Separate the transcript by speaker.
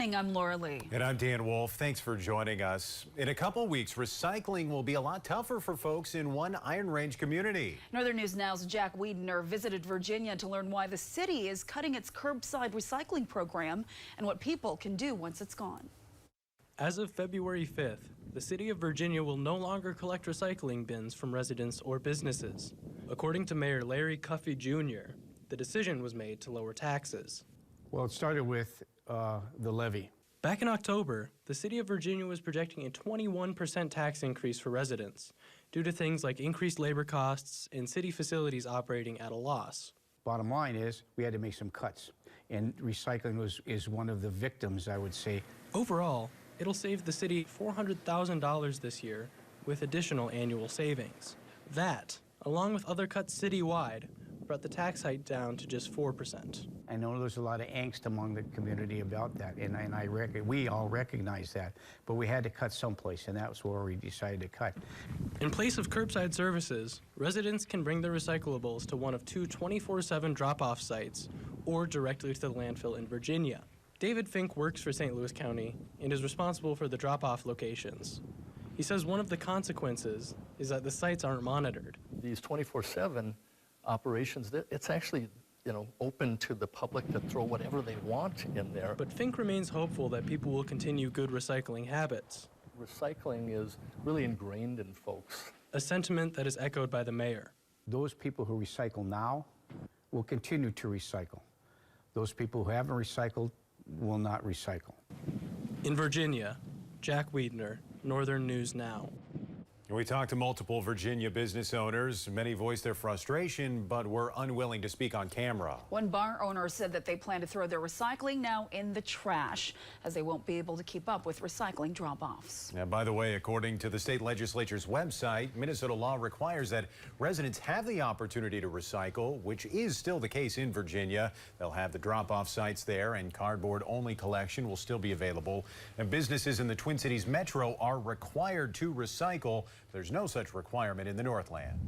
Speaker 1: morning, I'm Laura Lee.
Speaker 2: And I'm Dan Wolf. Thanks for joining us. In a couple weeks, recycling will be a lot tougher for folks in one Iron Range community.
Speaker 1: Northern News Now's Jack Wiedner visited Virginia to learn why the city is cutting its curbside recycling program and what people can do once it's gone.
Speaker 3: As of February 5th, the city of Virginia will no longer collect recycling bins from residents or businesses. According to Mayor Larry Cuffey Jr., the decision was made to lower taxes.
Speaker 4: Well, it started with the levy.
Speaker 3: Back in October, the city of Virginia was projecting a 21% tax increase for residents due to things like increased labor costs and city facilities operating at a loss.
Speaker 4: Bottom line is we had to make some cuts, and recycling is one of the victims, I would say.
Speaker 3: Overall, it'll save the city $400,000 this year with additional annual savings. That, along with other cuts citywide, brought the tax hike down to just 4%.
Speaker 4: I know there's a lot of angst among the community about that, and we all recognize that. But we had to cut someplace, and that was where we decided to cut.
Speaker 3: In place of curbside services, residents can bring their recyclables to one of two 24/7 drop-off sites or directly to the landfill in Virginia. David Fink works for St. Louis County and is responsible for the drop-off locations. He says one of the consequences is that the sites aren't monitored.
Speaker 5: These 24/7 operations, it's actually, open to the public to throw whatever they want in there.
Speaker 3: But Fink remains hopeful that people will continue good recycling habits.
Speaker 5: Recycling is really ingrained in folks.
Speaker 3: A sentiment that is echoed by the mayor.
Speaker 4: Those people who recycle now will continue to recycle. Those people who haven't recycled will not recycle.
Speaker 3: In Virginia, Jack Wiedner, Northern News Now.
Speaker 2: We talked to multiple Virginia business owners. Many voiced their frustration, but were unwilling to speak on camera.
Speaker 1: One bar owner said that they plan to throw their recycling now in the trash, as they won't be able to keep up with recycling drop-offs.
Speaker 2: And by the way, according to the state legislature's website, Minnesota law requires that residents have the opportunity to recycle, which is still the case in Virginia. They'll have the drop-off sites there, and cardboard-only collection will still be available. And businesses in the Twin Cities metro are required to recycle. There's no such requirement in the Northland.